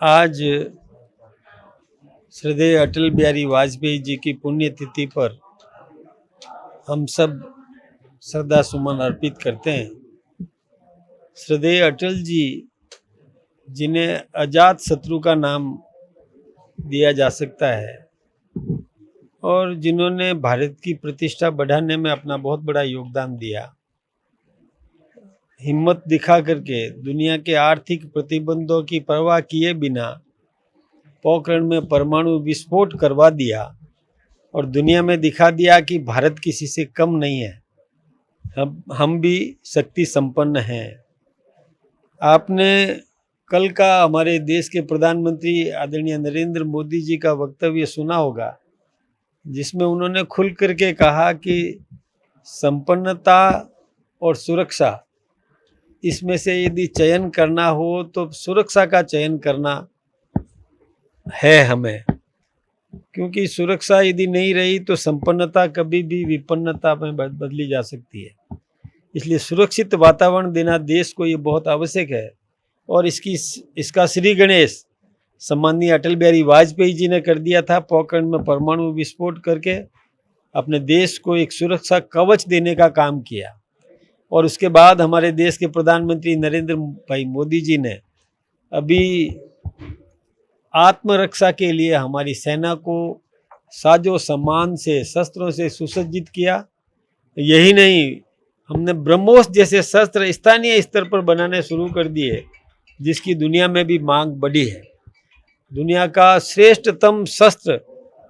आज श्रद्धेय अटल बिहारी वाजपेयी जी की पुण्यतिथि पर हम सब श्रद्धा सुमन अर्पित करते हैं। श्रद्धेय अटल जी जिन्हें अजात शत्रु का नाम दिया जा सकता है और जिन्होंने भारत की प्रतिष्ठा बढ़ाने में अपना बहुत बड़ा योगदान दिया, हिम्मत दिखा करके दुनिया के आर्थिक प्रतिबंधों की परवाह किए बिना पोखरण में परमाणु विस्फोट करवा दिया और दुनिया में दिखा दिया कि भारत किसी से कम नहीं है, हम भी शक्ति संपन्न हैं। आपने कल का हमारे देश के प्रधानमंत्री आदरणीय नरेंद्र मोदी जी का वक्तव्य सुना होगा, जिसमें उन्होंने खुल करके कहा कि संपन्नता और सुरक्षा, इसमें से यदि चयन करना हो तो सुरक्षा का चयन करना है हमें, क्योंकि सुरक्षा यदि नहीं रही तो संपन्नता कभी भी विपन्नता में बदली जा सकती है। इसलिए सुरक्षित वातावरण देना देश को ये बहुत आवश्यक है और इसका श्री गणेश सम्माननीय अटल बिहारी वाजपेयी जी ने कर दिया था। पोखरण में परमाणु विस्फोट करके अपने देश को एक सुरक्षा कवच देने का काम किया और उसके बाद हमारे देश के प्रधानमंत्री नरेंद्र भाई मोदी जी ने अभी आत्मरक्षा के लिए हमारी सेना को साजो सामान से, शस्त्रों से सुसज्जित किया। यही नहीं, हमने ब्रह्मोस जैसे शस्त्र स्थानीय स्तर पर बनाने शुरू कर दिए, जिसकी दुनिया में भी मांग बढ़ी है। दुनिया का श्रेष्ठतम शस्त्र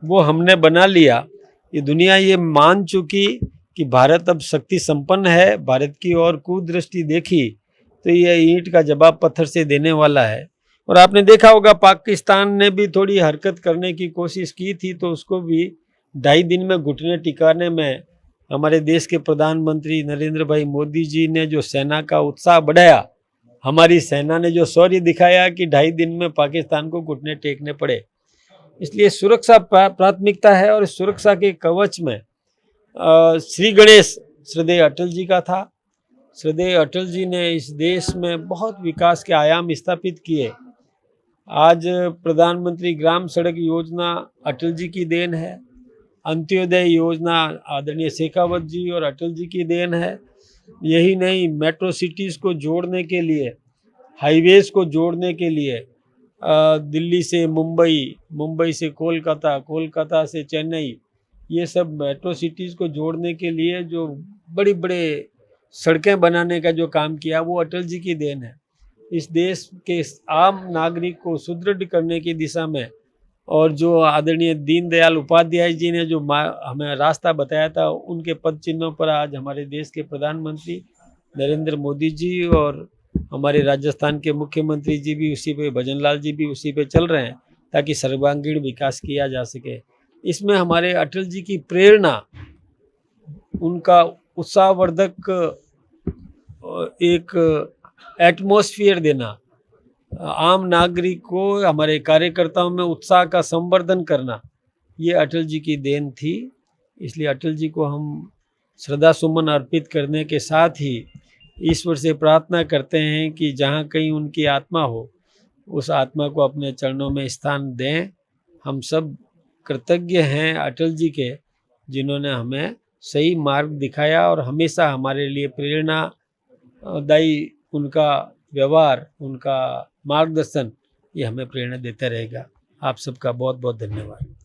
वो हमने बना लिया। ये दुनिया ये मान चुकी कि भारत अब शक्ति संपन्न है। भारत की ओर कुदृष्टि देखी तो ये ईंट का जवाब पत्थर से देने वाला है। और आपने देखा होगा पाकिस्तान ने भी थोड़ी हरकत करने की कोशिश की थी, तो उसको भी 2.5 दिन में घुटने टिकाने में हमारे देश के प्रधानमंत्री नरेंद्र भाई मोदी जी ने जो सेना का उत्साह बढ़ाया, हमारी सेना ने जो शौर्य दिखाया कि 2.5 दिन में पाकिस्तान को घुटने टेकने पड़े। इसलिए सुरक्षा प्राथमिकता है और सुरक्षा के कवच में श्री गणेश श्रद्धेय अटल जी का था। श्रद्धेय अटल जी ने इस देश में बहुत विकास के आयाम स्थापित किए। आज प्रधानमंत्री ग्राम सड़क योजना अटल जी की देन है। अंत्योदय योजना आदरणीय शेखावत जी और अटल जी की देन है। यही नहीं, मेट्रो सिटीज़ को जोड़ने के लिए, हाईवेज़ को जोड़ने के लिए, दिल्ली से मुंबई, मुंबई से कोलकाता, कोलकाता से चेन्नई, ये सब मेट्रो सिटीज़ को जोड़ने के लिए जो बड़ी बड़े सड़कें बनाने का जो काम किया, वो अटल जी की देन है। इस देश के आम नागरिक को सुदृढ़ करने की दिशा में और जो आदरणीय दीनदयाल उपाध्याय जी ने जो हमें रास्ता बताया था, उनके पद चिन्हों पर आज हमारे देश के प्रधानमंत्री नरेंद्र मोदी जी और हमारे राजस्थान के मुख्यमंत्री जी भी उसी पे, भजनलाल जी भी उसी पे चल रहे हैं, ताकि सर्वांगीण विकास किया जा सके। इसमें हमारे अटल जी की प्रेरणा, उनका उत्साहवर्धक एक एटमॉस्फेयर देना, आम नागरिक को, हमारे कार्यकर्ताओं में उत्साह का संवर्धन करना, ये अटल जी की देन थी। इसलिए अटल जी को हम श्रद्धा सुमन अर्पित करने के साथ ही ईश्वर से प्रार्थना करते हैं कि जहाँ कहीं उनकी आत्मा हो, उस आत्मा को अपने चरणों में स्थान दें। हम सब कृतज्ञ हैं अटल जी के, जिन्होंने हमें सही मार्ग दिखाया और हमेशा हमारे लिए प्रेरणादायी उनका व्यवहार, उनका मार्गदर्शन, ये हमें प्रेरणा देता रहेगा। आप सबका बहुत बहुत धन्यवाद।